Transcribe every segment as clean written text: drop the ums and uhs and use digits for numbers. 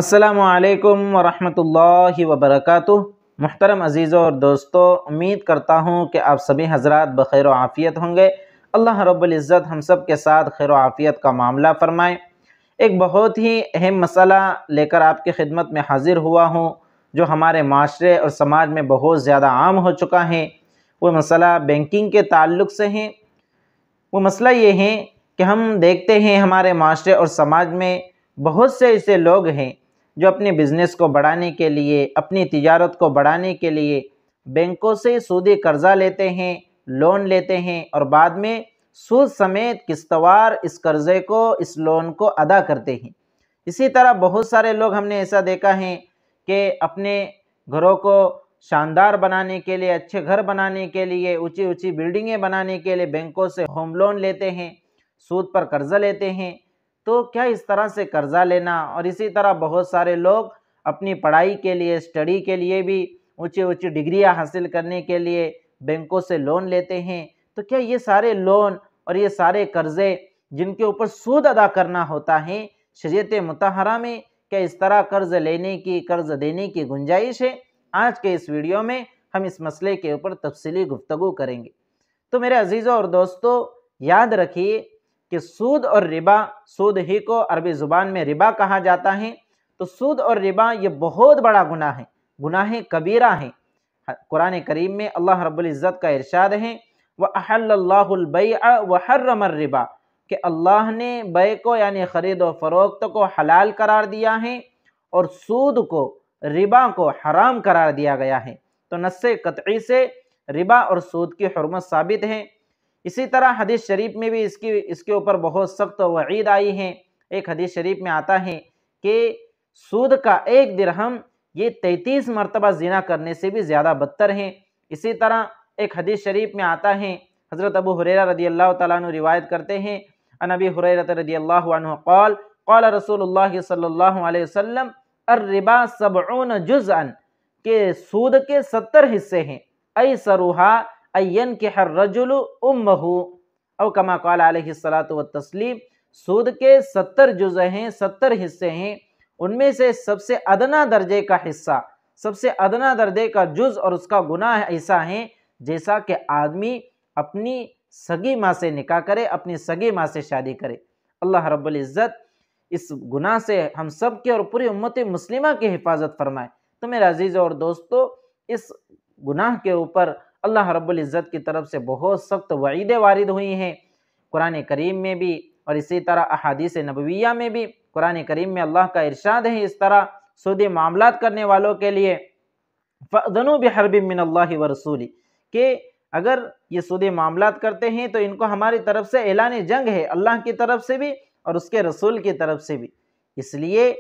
السلام علیکم ورحمۃ اللہ وبرکاتہ۔ محترم عزیزوں اور دوستو، امید کرتا ہوں کہ آپ سبھی حضرات بخیر و عافیت ہوں گے۔ اللہ رب العزت ہم سب کے ساتھ خیر و عافیت کا معاملہ فرمائے۔ ایک بہت ہی اہم مسئلہ لے کر آپ کی خدمت میں حاضر ہوا ہوں، جو ہمارے معاشرے اور سماج میں بہت زیادہ عام ہو چکا ہے۔ وہ مسئلہ بینکنگ کے تعلق سے ہے۔ وہ مسئلہ یہ ہے کہ ہم دیکھتے ہیں ہمارے معاشرے اور سماج میں بہت سے ایسے لوگ ہیں جو اپنے بزنس کو بڑھانے کے لیے، اپنی تجارت کو بڑھانے کے لیے بینکوں سے سودی قرضہ لیتے ہیں، لون لیتے ہیں، اور بعد میں سود سمیت قسطوار اس قرضے کو، اس لون کو ادا کرتے ہیں۔ اسی طرح بہت سارے لوگ ہم نے ایسا دیکھا ہے کہ اپنے گھروں کو شاندار بنانے کے لیے، اچھے گھر بنانے کے لیے، اونچی اونچی بلڈنگیں بنانے کے لیے بینکوں سے ہوم لون لیتے ہیں، سود پر قرضہ لیتے ہیں۔ تو کیا اس طرح سے قرضہ لینا، اور اسی طرح بہت سارے لوگ اپنی پڑھائی کے لیے، اسٹڈی کے لیے بھی، اونچی اونچی ڈگریاں حاصل کرنے کے لیے بینکوں سے لون لیتے ہیں، تو کیا یہ سارے لون اور یہ سارے قرضے جن کے اوپر سود ادا کرنا ہوتا ہے، شریعت مطہرہ میں کیا اس طرح قرض لینے کی، قرض دینے کی گنجائش ہے؟ آج کے اس ویڈیو میں ہم اس مسئلے کے اوپر تفصیلی گفتگو کریں گے۔ تو میرے عزیزوں اور دوستو، یاد رکھیے کہ سود اور ربا، سود ہی کو عربی زبان میں ربا کہا جاتا ہے، تو سود اور ربا یہ بہت بڑا گناہ ہے، گناہ کبیرہ ہے۔ قرآن کریم میں اللہ رب العزت کا ارشاد ہے وَأَحَلَّ اللَّهُ الْبَيْعَ وَحَرَّمَ الرِّبَا، کہ اللہ نے بیع کو یعنی خرید و فروخت کو حلال قرار دیا ہے اور سود کو، ربا کو حرام قرار دیا گیا ہے۔ تو نص قطعی سے ربا اور سود کی حرمت ثابت ہے۔ اسی طرح حدیث شریف میں بھی اس کے اوپر بہت سخت وعید آئی ہے۔ ایک حدیث شریف میں آتا ہے کہ سود کا ایک درہم یہ 33 مرتبہ زنا کرنے سے بھی زیادہ بدتر ہے۔ اسی طرح ایک حدیث شریف میں آتا ہے، حضرت ابو ہریرہ رضی اللہ تعالیٰ عنہ روایت کرتے ہیں، عن ابی ہریرہ رضی اللہ عنہ قال قال رسول اللہ صلی اللہ علیہ وسلم الربا 70 جزءا، کہ سود کے 70 حصے ہیں، ایسرھا ان ينکح الرجل امہ، او کما قال علیہ الصلاۃ والتسلیم، سود کے 70 جزء ہیں، 70 حصے ہیں، ان میں سے سب سے ادنا درجے کا حصہ، سب سے ادنا درجے کا جز اور اس کا گناہ ایسا ہے جیسا کہ آدمی اپنی سگی ماں سے نکاح کرے، اپنی سگی ماں سے شادی کرے۔ اللہ رب العزت اس گناہ سے ہم سب کے اور پوری امت مسلمہ کی حفاظت فرمائے۔ تو میرے عزیزوں اور دوستو، اس گناہ کے اوپر اللہ رب العزت کی طرف سے بہت سخت وعیدیں وارد ہوئی ہیں، قرآن کریم میں بھی اور اسی طرح احادیث نبویہ میں بھی۔ قرآن کریم میں اللہ کا ارشاد ہے اس طرح سودی معاملات کرنے والوں کے لیے فَأْذَنُوا بِحَرْبٍ مِّنَ اللَّهِ وَرَسُولِهِ، کہ اگر یہ سودی معاملات کرتے ہیں تو ان کو ہماری طرف سے اعلان جنگ ہے، اللہ کی طرف سے بھی اور اس کے رسول کی طرف سے بھی۔ اس لیے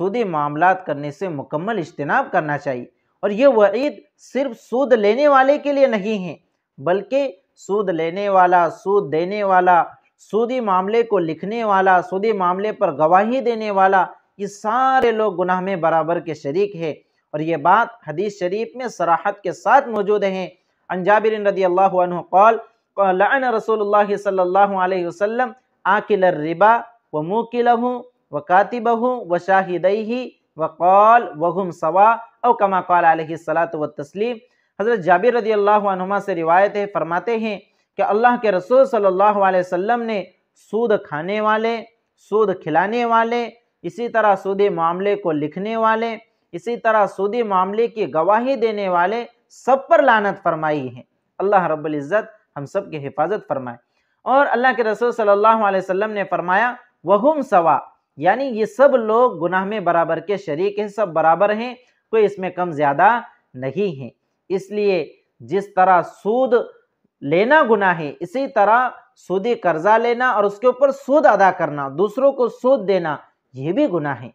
سودی معاملات کرنے سے مکمل اجتناب کرنا چاہیے، اور یہ وعید صرف سود لینے والے کے لیے نہیں ہے، بلکہ سود لینے والا، سود دینے والا، سودی معاملے کو لکھنے والا، سودی معاملے پر گواہی دینے والا، یہ سارے لوگ گناہ میں برابر کے شریک ہیں۔ اور یہ بات حدیث شریف میں صراحت کے ساتھ موجود ہیں۔ عن جابر رضی اللہ عنہ قال لعن رسول اللہ صلی اللہ علیہ وسلم آکل الربا وموکلہ وکاتبہ وشاہدیہ وقال وہم سوا، او کما قال علیہ الصلاۃ والتسلیم۔ حضرت جابر رضی اللہ عنہما سے روایت ہے، فرماتے ہیں کہ اللہ کے رسول صلی اللہ علیہ وسلم نے سود کھانے والے، سود کھلانے والے، اسی طرح سودی معاملے کو لکھنے والے، اسی طرح سودی معاملے کی گواہی دینے والے سب پر لعنت فرمائی ہے۔ اللہ رب العزت ہم سب کی حفاظت فرمائے۔ اور اللہ کے رسول صلی اللہ علیہ وسلم نے فرمایا وہم سوا، یعنی یہ سب لوگ گناہ میں برابر کے شریک ہیں، سب برابر ہیں، کوئی اس میں کم زیادہ نہیں ہے۔ اس لیے جس طرح سود لینا گناہ ہے، اسی طرح سودی قرضہ لینا اور اس کے اوپر سود ادا کرنا، دوسروں کو سود دینا، یہ بھی گناہ ہے۔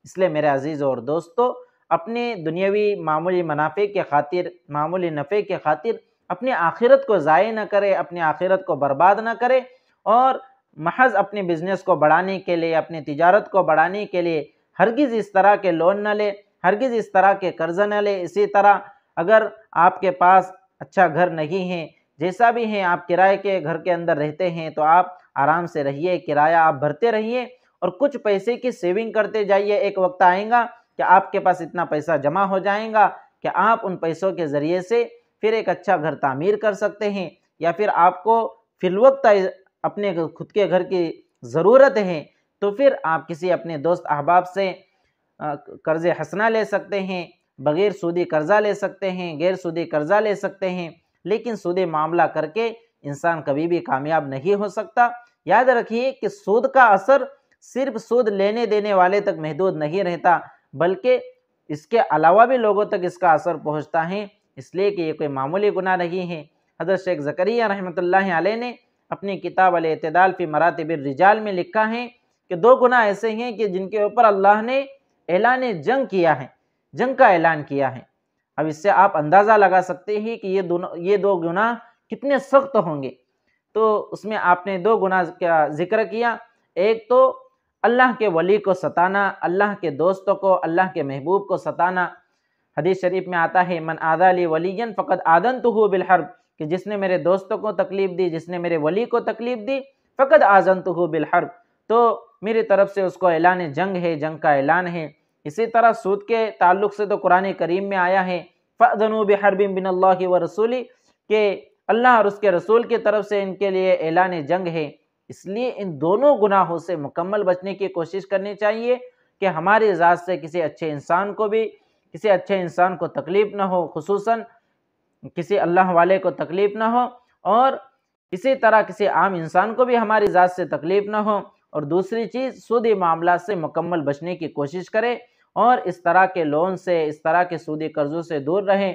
اس لیے میرے عزیزوں اور دوستو، اپنے دنیاوی معمولی منافع کے خاطر، معمولی نفع کے خاطر اپنی آخرت کو ضائع نہ کرے، اپنی آخرت کو برباد نہ کرے، اور محض اپنے بزنس کو بڑھانے کے لیے، اپنی تجارت کو بڑھانے کے لیے ہرگز اس طرح کے لون نہ لے، ہرگز اس طرح کے قرض نہ لے۔ اسی طرح اگر آپ کے پاس اچھا گھر نہیں ہے، جیسا بھی ہیں آپ کرائے کے گھر کے اندر رہتے ہیں، تو آپ آرام سے رہیے، کرایہ آپ بھرتے رہیے، اور کچھ پیسے کی سیونگ کرتے جائیے۔ ایک وقت آئے گا کہ آپ کے پاس اتنا پیسہ جمع ہو جائے گا کہ آپ ان پیسوں کے ذریعے سے پھر ایک اچھا گھر تعمیر کر سکتے ہیں، یا پھر آپ کو فی الوقت اپنے خود کے گھر کی ضرورت ہے تو پھر آپ کسی اپنے دوست احباب سے قرض حسنہ لے سکتے ہیں، بغیر سودی قرضہ لے سکتے ہیں، غیر سودی قرضہ لے سکتے ہیں، لیکن سودی معاملہ کر کے انسان کبھی بھی کامیاب نہیں ہو سکتا۔ یاد رکھیے کہ سود کا اثر صرف سود لینے دینے والے تک محدود نہیں رہتا، بلکہ اس کے علاوہ بھی لوگوں تک اس کا اثر پہنچتا ہے، اس لیے کہ یہ کوئی معمولی گناہ نہیں ہے۔ حضرت شیخ زکریا رحمۃ اللہ علیہ نے اپنی کتاب الاعتدال فی مراتب الرجال میں لکھا ہے کہ دو گناہ ایسے ہیں کہ جن کے اوپر اللہ نے اعلان جنگ کیا ہے، جنگ کا اعلان کیا ہے۔ اب اس سے آپ اندازہ لگا سکتے ہیں کہ یہ دو گناہ کتنے سخت ہوں گے۔ تو اس میں آپ نے دو گناہ کا ذکر کیا، ایک تو اللہ کے ولی کو ستانا، اللہ کے دوستوں کو، اللہ کے محبوب کو ستانا۔ حدیث شریف میں آتا ہے من آذی لی ولیا فقد آذنتہ بالحرب، کہ جس نے میرے دوستوں کو تکلیف دی، جس نے میرے ولی کو تکلیف دی، فقد آذنتہ بالحرب، تو میری طرف سے اس کو اعلان جنگ ہے، جنگ کا اعلان ہے۔ اسی طرح سود کے تعلق سے تو قرآن کریم میں آیا ہے فَأْذَنُوا بِحَرْبٍ مِّنَ اللَّهِ وَرَسُولِهِ، کہ اللہ اور اس کے رسول کی طرف سے ان کے لیے اعلان جنگ ہے۔ اس لیے ان دونوں گناہوں سے مکمل بچنے کی کوشش کرنی چاہیے کہ ہماری ذات سے کسی اچھے انسان کو تکلیف نہ ہو، خصوصاً کسی اللہ والے کو تکلیف نہ ہو، اور اسی طرح کسی عام انسان کو بھی ہماری ذات سے تکلیف نہ ہو۔ اور دوسری چیز سودی معاملات سے مکمل بچنے کی کوشش کرے اور اس طرح کے لون سے، اس طرح کے سودی قرضوں سے دور رہیں۔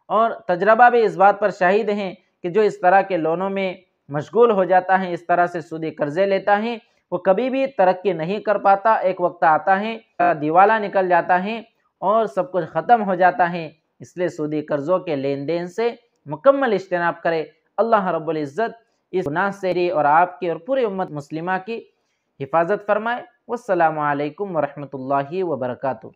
اور تجربہ بھی اس بات پر شاہد ہیں کہ جو اس طرح کے لونوں میں مشغول ہو جاتا ہے، اس طرح سے سودی قرضے لیتا ہے، وہ کبھی بھی ترقی نہیں کر پاتا۔ ایک وقت آتا ہے دیوالا نکل جاتا ہے اور سب کچھ ختم ہو جاتا ہے۔ اس لیے سودی قرضوں کے لین دین سے مکمل اجتناب کرے۔ اللہ رب العزت اس گناہ سے اور آپ کی اور پوری امت مسلمہ کی حفاظت فرمائے۔ والسلام علیکم ورحمۃ اللہ وبرکاتہ۔